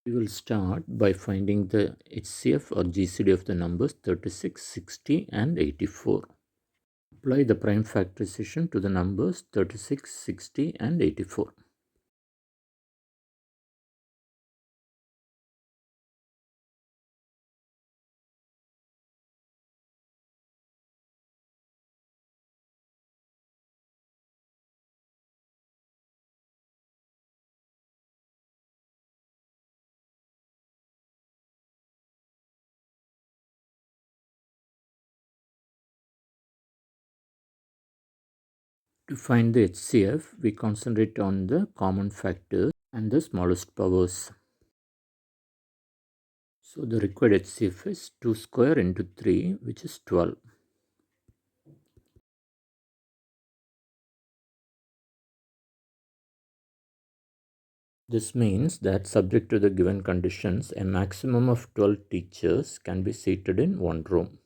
We will start by finding the HCF or GCD of the numbers 36, 60 and 84. Apply the prime factorization to the numbers 36, 60 and 84. To find the HCF, we concentrate on the common factors and the smallest powers. So the required HCF is 2 square into 3, which is 12. This means that subject to the given conditions, a maximum of 12 teachers can be seated in one room.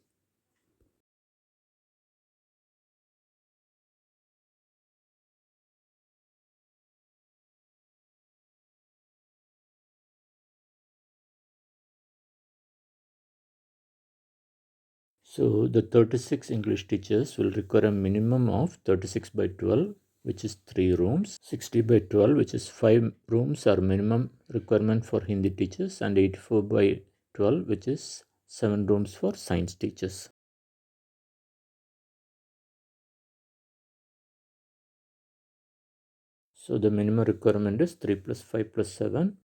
So the 36 English teachers will require a minimum of 36 by 12, which is 3 rooms, 60 by 12, which is 5 rooms are minimum requirement for Hindi teachers, and 84 by 12, which is 7 rooms for science teachers. So the minimum requirement is 3 plus 5 plus 7,